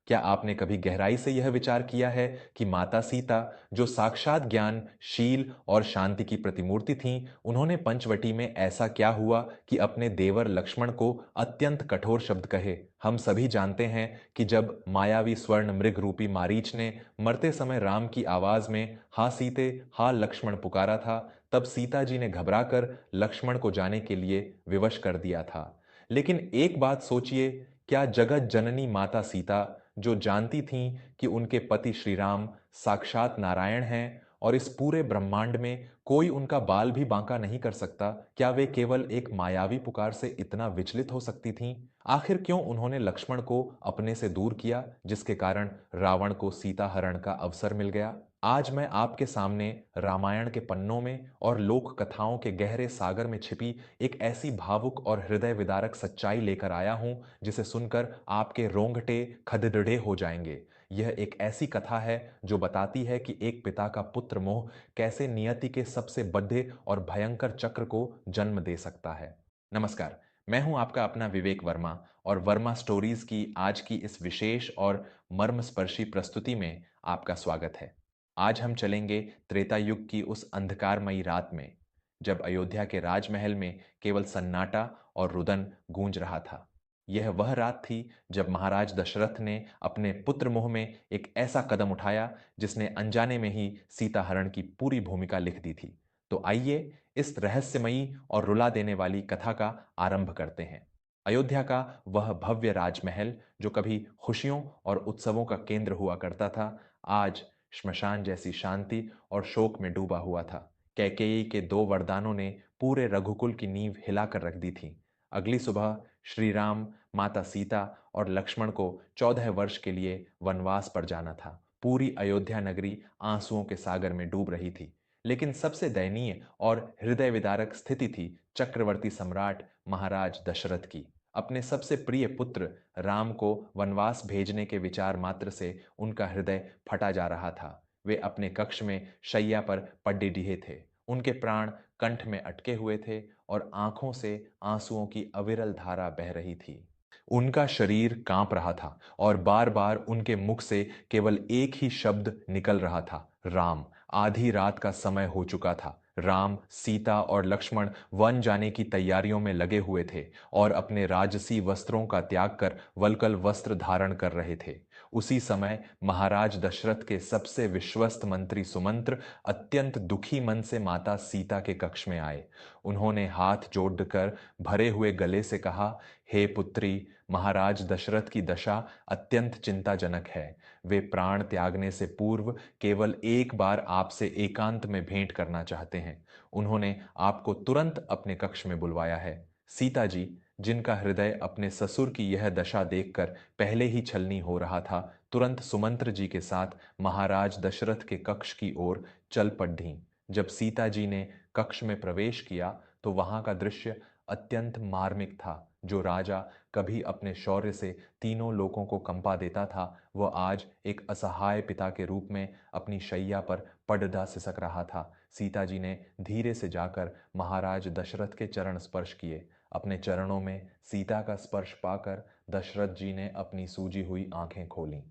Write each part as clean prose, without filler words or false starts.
क्या आपने कभी गहराई से यह विचार किया है कि माता सीता, जो साक्षात ज्ञान, शील और शांति की प्रतिमूर्ति थीं, उन्होंने पंचवटी में ऐसा क्या हुआ कि अपने देवर लक्ष्मण को अत्यंत कठोर शब्द कहे? हम सभी जानते हैं कि जब मायावी स्वर्ण मृग रूपी मारीच ने मरते समय राम की आवाज में "हा सीते, हा लक्ष्मण" पुकारा था, तब सीता जी ने घबराकर लक्ष्मण को जाने के लिए विवश कर दिया था। लेकिन एक बात सोचिए, क्या जगत जननी माता सीता, जो जानती थीं कि उनके पति श्री राम साक्षात नारायण हैं और इस पूरे ब्रह्मांड में कोई उनका बाल भी बांका नहीं कर सकता, क्या वे केवल एक मायावी पुकार से इतना विचलित हो सकती थीं? आखिर क्यों उन्होंने लक्ष्मण को अपने से दूर किया, जिसके कारण रावण को सीता हरण का अवसर मिल गया? आज मैं आपके सामने रामायण के पन्नों में और लोक कथाओं के गहरे सागर में छिपी एक ऐसी भावुक और हृदय विदारक सच्चाई लेकर आया हूं, जिसे सुनकर आपके रोंगटे खदड़े हो जाएंगे। यह एक ऐसी कथा है जो बताती है कि एक पिता का पुत्र मोह कैसे नियति के सबसे बद्धे और भयंकर चक्र को जन्म दे सकता है। नमस्कार, मैं हूं आपका अपना विवेक वर्मा, और वर्मा स्टोरीज की आज की इस विशेष और मर्मस्पर्शी प्रस्तुति में आपका स्वागत है। आज हम चलेंगे त्रेता युग की उस अंधकारमयी रात में, जब अयोध्या के राजमहल में केवल सन्नाटा और रुदन गूंज रहा था। यह वह रात थी जब महाराज दशरथ ने अपने पुत्र मोह में एक ऐसा कदम उठाया जिसने अनजाने में ही सीता हरण की पूरी भूमिका लिख दी थी। तो आइए इस रहस्यमयी और रुला देने वाली कथा का आरंभ करते हैं। अयोध्या का वह भव्य राजमहल, जो कभी खुशियों और उत्सवों का केंद्र हुआ करता था, आज श्मशान जैसी शांति और शोक में डूबा हुआ था। कैकेयी के दो वरदानों ने पूरे रघुकुल की नींव हिलाकर रख दी थी। अगली सुबह श्री राम, माता सीता और लक्ष्मण को 14 वर्ष के लिए वनवास पर जाना था। पूरी अयोध्या नगरी आंसुओं के सागर में डूब रही थी। लेकिन सबसे दयनीय और हृदय विदारक स्थिति थी चक्रवर्ती सम्राट महाराज दशरथ की। अपने सबसे प्रिय पुत्र राम को वनवास भेजने के विचार मात्र से उनका हृदय फटा जा रहा था। वे अपने कक्ष में शैया पर पड्डे डिहे थे। उनके प्राण कंठ में अटके हुए थे और आंखों से आंसुओं की अविरल धारा बह रही थी। उनका शरीर कांप रहा था और बार बार उनके मुख से केवल एक ही शब्द निकल रहा था, राम। आधी रात का समय हो चुका था। राम, सीता और लक्ष्मण वन जाने की तैयारियों में लगे हुए थे और अपने राजसी वस्त्रों का त्याग कर वल्कल वस्त्र धारण कर रहे थे। उसी समय महाराज दशरथ के सबसे विश्वस्त मंत्री सुमंत्र अत्यंत दुखी मन से माता सीता के कक्ष में आए। उन्होंने हाथ जोड़कर भरे हुए गले से कहा, हे पुत्री, महाराज दशरथ की दशा अत्यंत चिंताजनक है। वे प्राण त्यागने से पूर्व केवल एक बार आपसे एकांत में भेंट करना चाहते हैं। उन्होंने आपको तुरंत अपने कक्ष में बुलवाया है। सीता जी, जिनका हृदय अपने ससुर की यह दशा देखकर पहले ही छलनी हो रहा था, तुरंत सुमंत्र जी के साथ महाराज दशरथ के कक्ष की ओर चल पड़ीं। जब सीता जी ने कक्ष में प्रवेश किया तो वहां का दृश्य अत्यंत मार्मिक था। जो राजा कभी अपने शौर्य से तीनों लोगों को कंपा देता था, वह आज एक असहाय पिता के रूप में अपनी शैया पर पडदा सिसक रहा था। सीता जी ने धीरे से जाकर महाराज दशरथ के चरण स्पर्श किए। अपने चरणों में सीता का स्पर्श पाकर दशरथ जी ने अपनी सूजी हुई आंखें खोलीं।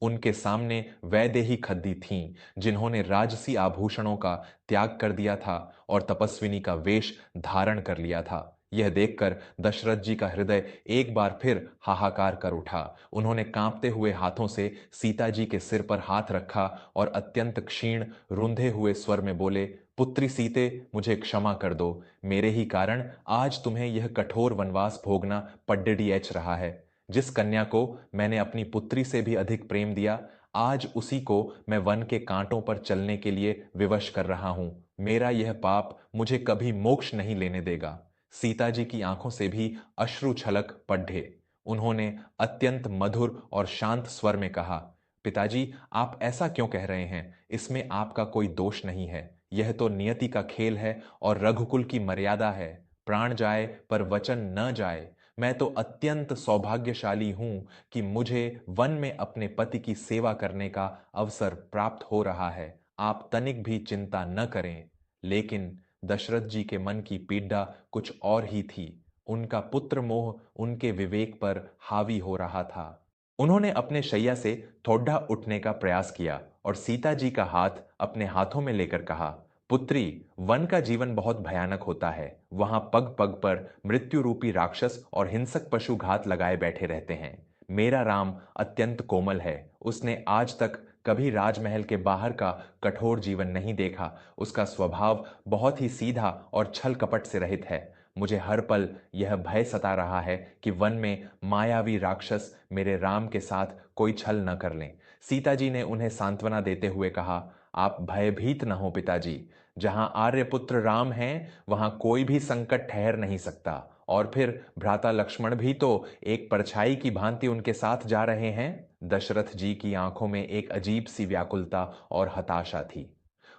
उनके सामने वैदेही खद्दी थीं, जिन्होंने राजसी आभूषणों का त्याग कर दिया था और तपस्विनी का वेश धारण कर लिया था। यह देखकर दशरथ जी का हृदय एक बार फिर हाहाकार कर उठा। उन्होंने कांपते हुए हाथों से सीता जी के सिर पर हाथ रखा और अत्यंत क्षीण, रुंधे हुए स्वर में बोले, पुत्री सीते, मुझे क्षमा कर दो। मेरे ही कारण आज तुम्हें यह कठोर वनवास भोगना पड्डडी एच रहा है। जिस कन्या को मैंने अपनी पुत्री से भी अधिक प्रेम दिया, आज उसी को मैं वन के कांटों पर चलने के लिए विवश कर रहा हूं। मेरा यह पाप मुझे कभी मोक्ष नहीं लेने देगा। सीता जी की आंखों से भी अश्रु छलक पड़े। उन्होंने अत्यंत मधुर और शांत स्वर में कहा, पिताजी, आप ऐसा क्यों कह रहे हैं? इसमें आपका कोई दोष नहीं है। यह तो नियति का खेल है और रघुकुल की मर्यादा है। प्राण जाए पर वचन न जाए। मैं तो अत्यंत सौभाग्यशाली हूं कि मुझे वन में अपने पति की सेवा करने का अवसर प्राप्त हो रहा है। आप तनिक भी चिंता न करें। लेकिन दशरथ जी के मन की पीड़ा कुछ और ही थी। उनका पुत्र मोह उनके विवेक पर हावी हो रहा था। उन्होंने अपने शैया से थोड़ा उठने का प्रयास किया और सीता जी का हाथ अपने हाथों में लेकर कहा, पुत्री, वन का जीवन बहुत भयानक होता है। वहां पग पग पर मृत्यु रूपी राक्षस और हिंसक पशु घात लगाए बैठे रहते हैं। मेरा राम अत्यंत कोमल है। उसने आज तक कभी राजमहल के बाहर का कठोर जीवन नहीं देखा। उसका स्वभाव बहुत ही सीधा और छल कपट से रहित है। मुझे हर पल यह भय सता रहा है कि वन में मायावी राक्षस मेरे राम के साथ कोई छल न कर लें। सीता जी ने उन्हें सांत्वना देते हुए कहा, आप भयभीत न हो पिताजी। जहां आर्यपुत्र राम हैं वहां कोई भी संकट ठहर नहीं सकता। और फिर भ्राता लक्ष्मण भी तो एक परछाई की भांति उनके साथ जा रहे हैं। दशरथ जी की आंखों में एक अजीब सी व्याकुलता और हताशा थी।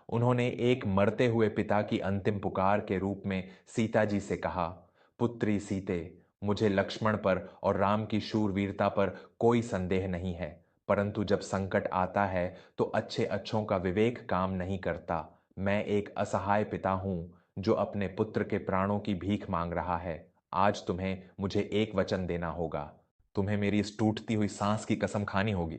उन्होंने एक मरते हुए पिता की अंतिम पुकार के रूप में सीता जी से कहा, पुत्री सीते, मुझे लक्ष्मण पर और राम की शूरवीरता पर कोई संदेह नहीं है, परंतु जब संकट आता है तो अच्छे अच्छों का विवेक काम नहीं करता। मैं एक असहाय पिता हूं जो अपने पुत्र के प्राणों की भीख मांग रहा है। आज तुम्हें मुझे एक वचन देना होगा। तुम्हें मेरी इस टूटती हुई सांस की कसम खानी होगी।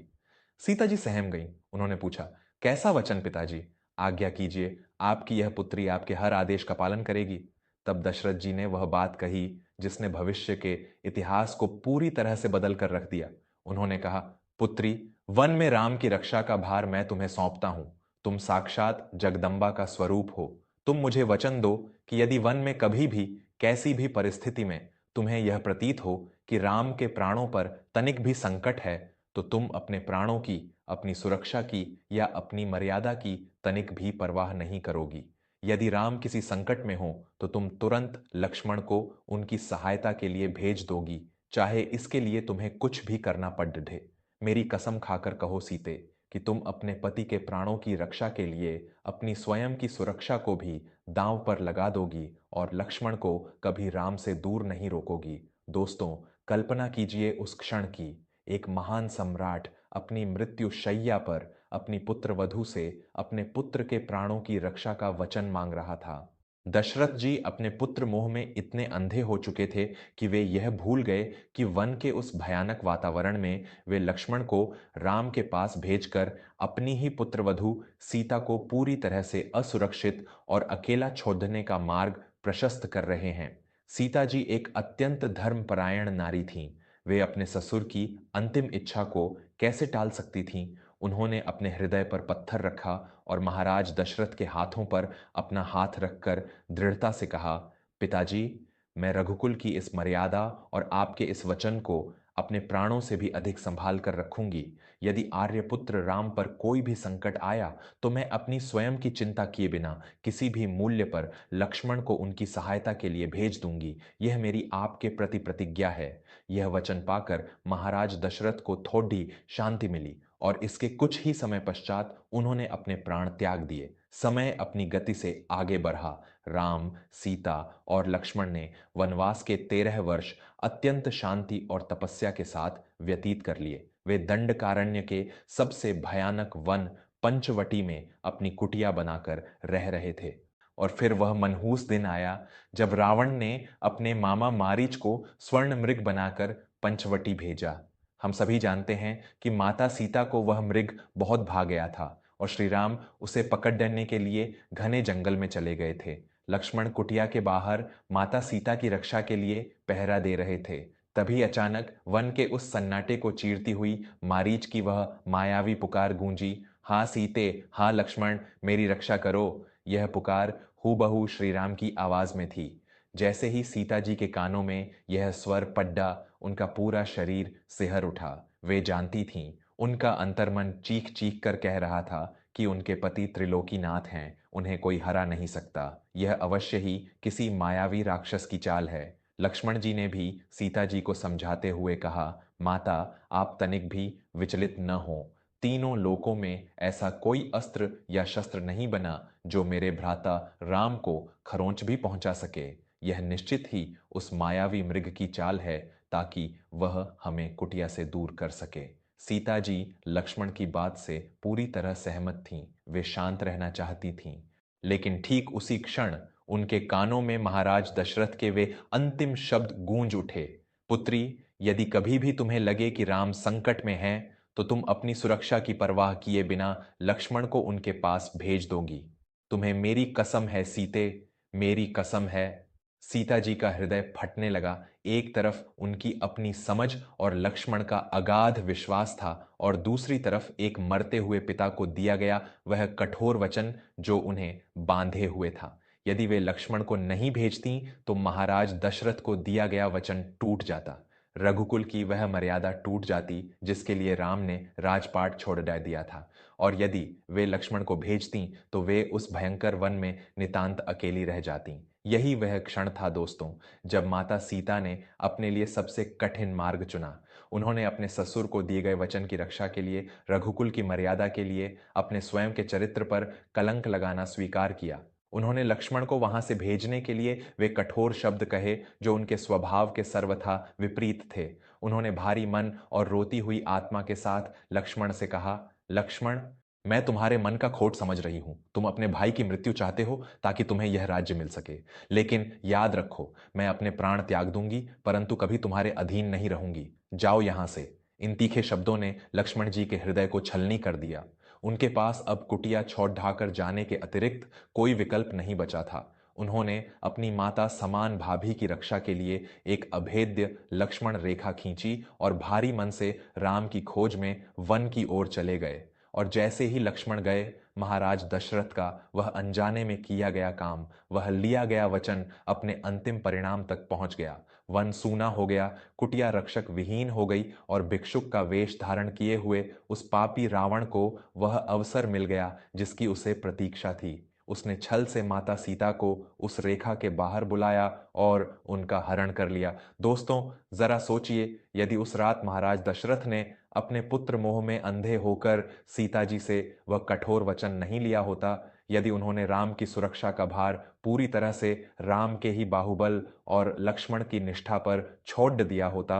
सीता जी सहम गईं। उन्होंने पूछा, कैसा वचन पिताजी? आज्ञा कीजिए, आपकी यह पुत्री आपके हर आदेश का पालन करेगी। तब दशरथ जी ने वह बात कही जिसने भविष्य के इतिहास को पूरी तरह से बदल कर रख दिया। उन्होंने कहा, पुत्री, वन में राम की रक्षा का भार मैं तुम्हें सौंपता हूं। तुम साक्षात जगदम्बा का स्वरूप हो। तुम मुझे वचन दो कि यदि वन में कभी भी, कैसी भी परिस्थिति में तुम्हें यह प्रतीत हो कि राम के प्राणों पर तनिक भी संकट है, तो तुम अपने प्राणों की, अपनी सुरक्षा की या अपनी मर्यादा की तनिक भी परवाह नहीं करोगी। यदि राम किसी संकट में हो तो तुम तुरंत लक्ष्मण को उनकी सहायता के लिए भेज दोगी, चाहे इसके लिए तुम्हें कुछ भी करना पड़ ढे। मेरी कसम खाकर कहो सीते कि तुम अपने पति के प्राणों की रक्षा के लिए अपनी स्वयं की सुरक्षा को भी दांव पर लगा दोगी और लक्ष्मण को कभी राम से दूर नहीं रोकोगी। दोस्तों, कल्पना कीजिए उस क्षण की। एक महान सम्राट अपनी मृत्यु शैया पर अपनी पुत्र वधू से अपने पुत्र के प्राणों की रक्षा का वचन मांग रहा था। दशरथ जी अपने पुत्र मोह में इतने अंधे हो चुके थे कि वे यह भूल गए कि वन के उस भयानक वातावरण में वे लक्ष्मण को राम के पास भेजकर अपनी ही पुत्रवधू सीता को पूरी तरह से असुरक्षित और अकेला छोड़ने का मार्ग प्रशस्त कर रहे हैं। सीता जी एक अत्यंत धर्मपरायण नारी थीं। वे अपने ससुर की अंतिम इच्छा को कैसे टाल सकती थीं? उन्होंने अपने हृदय पर पत्थर रखा और महाराज दशरथ के हाथों पर अपना हाथ रखकर दृढ़ता से कहा, पिताजी, मैं रघुकुल की इस मर्यादा और आपके इस वचन को अपने प्राणों से भी अधिक संभाल कर रखूंगी। यदि आर्यपुत्र राम पर कोई भी संकट आया तो मैं अपनी स्वयं की चिंता किए बिना किसी भी मूल्य पर लक्ष्मण को उनकी सहायता के लिए भेज दूंगी। यह मेरी आपके प्रति प्रतिज्ञा है। यह वचन पाकर महाराज दशरथ को थोड़ी शांति मिली और इसके कुछ ही समय पश्चात उन्होंने अपने प्राण त्याग दिए। समय अपनी गति से आगे बढ़ा। राम, सीता और लक्ष्मण ने वनवास के 13 वर्ष अत्यंत शांति और तपस्या के साथ व्यतीत कर लिए। वे दंडकारण्य के सबसे भयानक वन पंचवटी में अपनी कुटिया बनाकर रह रहे थे। और फिर वह मनहूस दिन आया जब रावण ने अपने मामा मारीच को स्वर्ण मृग बनाकर पंचवटी भेजा। हम सभी जानते हैं कि माता सीता को वह मृग बहुत भा गया था और श्री राम उसे पकड़ने के लिए घने जंगल में चले गए थे। लक्ष्मण कुटिया के बाहर माता सीता की रक्षा के लिए पहरा दे रहे थे। तभी अचानक वन के उस सन्नाटे को चीरती हुई मारीच की वह मायावी पुकार गूंजी, हाँ सीते, हाँ लक्ष्मण, मेरी रक्षा करो। यह पुकार हूबहू श्री राम की आवाज में थी। जैसे ही सीता जी के कानों में यह स्वर पड्डा, उनका पूरा शरीर सिहर उठा। वे जानती थीं, उनका अंतर्मन चीख चीख कर कह रहा था कि उनके पति त्रिलोकीनाथ हैं, उन्हें कोई हरा नहीं सकता। यह अवश्य ही किसी मायावी राक्षस की चाल है। लक्ष्मण जी ने भी सीता जी को समझाते हुए कहा, माता, आप तनिक भी विचलित न हो। तीनों लोकों में ऐसा कोई अस्त्र या शस्त्र नहीं बना जो मेरे भ्राता राम को खरोंच भी पहुंचा सके। यह निश्चित ही उस मायावी मृग की चाल है ताकि वह हमें कुटिया से दूर कर सके। सीता जी लक्ष्मण की बात से पूरी तरह सहमत थीं। वे शांत रहना चाहती थीं। लेकिन ठीक उसी क्षण उनके कानों में महाराज दशरथ के वे अंतिम शब्द गूंज उठे, पुत्री, यदि कभी भी तुम्हें लगे कि राम संकट में हैं, तो तुम अपनी सुरक्षा की परवाह किए बिना लक्ष्मण को उनके पास भेज दोगी। तुम्हें मेरी कसम है सीते, मेरी कसम है। सीता जी का हृदय फटने लगा। एक तरफ उनकी अपनी समझ और लक्ष्मण का अगाध विश्वास था, और दूसरी तरफ एक मरते हुए पिता को दिया गया वह कठोर वचन जो उन्हें बांधे हुए था। यदि वे लक्ष्मण को नहीं भेजती तो महाराज दशरथ को दिया गया वचन टूट जाता। रघुकुल की वह मर्यादा टूट जाती जिसके लिए राम ने राजपाट छोड़ दिया था। और यदि वे लक्ष्मण को भेजती तो वे उस भयंकर वन में नितांत अकेली रह जाती। यही वह क्षण था दोस्तों, जब माता सीता ने अपने लिए सबसे कठिन मार्ग चुना। उन्होंने अपने ससुर को दिए गए वचन की रक्षा के लिए, रघुकुल की मर्यादा के लिए, अपने स्वयं के चरित्र पर कलंक लगाना स्वीकार किया। उन्होंने लक्ष्मण को वहां से भेजने के लिए वे कठोर शब्द कहे जो उनके स्वभाव के सर्वथा विपरीत थे। उन्होंने भारी मन और रोती हुई आत्मा के साथ लक्ष्मण से कहा, लक्ष्मण, मैं तुम्हारे मन का खोट समझ रही हूं। तुम अपने भाई की मृत्यु चाहते हो ताकि तुम्हें यह राज्य मिल सके। लेकिन याद रखो, मैं अपने प्राण त्याग दूंगी परंतु कभी तुम्हारे अधीन नहीं रहूंगी। जाओ यहां से। इन तीखे शब्दों ने लक्ष्मण जी के हृदय को छलनी कर दिया। उनके पास अब कुटिया छोड़ ढाकर जाने के अतिरिक्त कोई विकल्प नहीं बचा था। उन्होंने अपनी माता समान भाभी की रक्षा के लिए एक अभेद्य लक्ष्मण रेखा खींची और भारी मन से राम की खोज में वन की ओर चले गए। और जैसे ही लक्ष्मण गए, महाराज दशरथ का वह अनजाने में किया गया काम, वह लिया गया वचन अपने अंतिम परिणाम तक पहुंच गया। वन सूना हो गया, कुटिया रक्षक विहीन हो गई और भिक्षुक का वेश धारण किए हुए उस पापी रावण को वह अवसर मिल गया जिसकी उसे प्रतीक्षा थी। उसने छल से माता सीता को उस रेखा के बाहर बुलाया और उनका हरण कर लिया। दोस्तों, जरा सोचिए, यदि उस रात महाराज दशरथ ने अपने पुत्र मोह में अंधे होकर सीता जी से वह कठोर वचन नहीं लिया होता, यदि उन्होंने राम की सुरक्षा का भार पूरी तरह से राम के ही बाहुबल और लक्ष्मण की निष्ठा पर छोड़ दिया होता,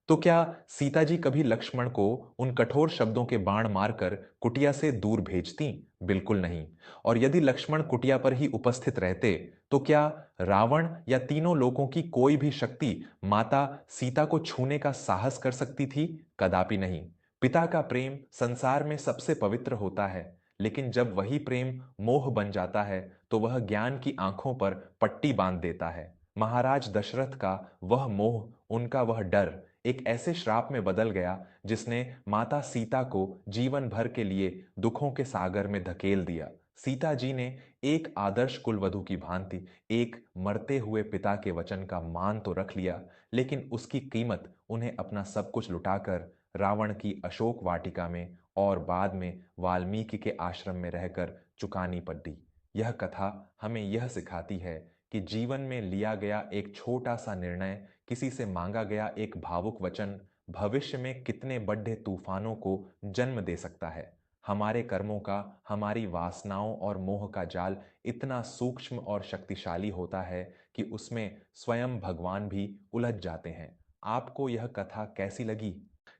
तो क्या सीता जी कभी लक्ष्मण को उन कठोर शब्दों के बाण मारकर कुटिया से दूर भेजती? बिल्कुल नहीं। और यदि लक्ष्मण कुटिया पर ही उपस्थित रहते, तो क्या रावण या तीनों लोगों की कोई भी शक्ति माता सीता को छूने का साहस कर सकती थी? कदापि नहीं। पिता का प्रेम संसार में सबसे पवित्र होता है, लेकिन जब वही प्रेम मोह बन जाता है तो वह ज्ञान की आंखों पर पट्टी बांध देता है। महाराज दशरथ का वह मोह, उनका वह डर एक ऐसे श्राप में बदल गया जिसने माता सीता को जीवन भर के लिए दुखों के सागर में धकेल दिया। सीता जी ने एक आदर्श कुलवधू की भांति एक मरते हुए पिता के वचन का मान तो रख लिया, लेकिन उसकी कीमत उन्हें अपना सब कुछ लुटाकर रावण की अशोक वाटिका में और बाद में वाल्मीकि के आश्रम में रहकर चुकानी पड़ी। यह कथा हमें यह सिखाती है कि जीवन में लिया गया एक छोटा सा निर्णय, किसी से मांगा गया एक भावुक वचन भविष्य में कितने बड़े तूफानों को जन्म दे सकता है। हमारे कर्मों का, हमारी वासनाओं और मोह का जाल इतना सूक्ष्म और शक्तिशाली होता है कि उसमें स्वयं भगवान भी उलझ जाते हैं। आपको यह कथा कैसी लगी?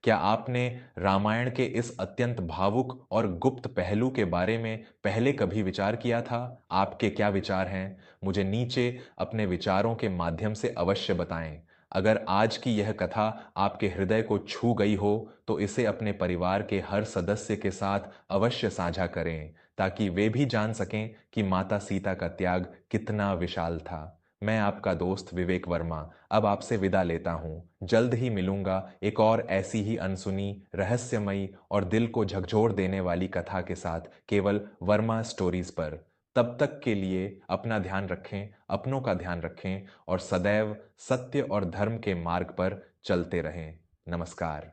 क्या आपने रामायण के इस अत्यंत भावुक और गुप्त पहलू के बारे में पहले कभी विचार किया था? आपके क्या विचार हैं? मुझे नीचे अपने विचारों के माध्यम से अवश्य बताएं। अगर आज की यह कथा आपके हृदय को छू गई हो तो इसे अपने परिवार के हर सदस्य के साथ अवश्य साझा करें, ताकि वे भी जान सकें कि माता सीता का त्याग कितना विशाल था। मैं आपका दोस्त विवेक वर्मा अब आपसे विदा लेता हूं। जल्द ही मिलूंगा एक और ऐसी ही अनसुनी, रहस्यमयी और दिल को झकझोर देने वाली कथा के साथ, केवल वर्मा स्टोरीज पर। तब तक के लिए अपना ध्यान रखें, अपनों का ध्यान रखें और सदैव सत्य और धर्म के मार्ग पर चलते रहें। नमस्कार।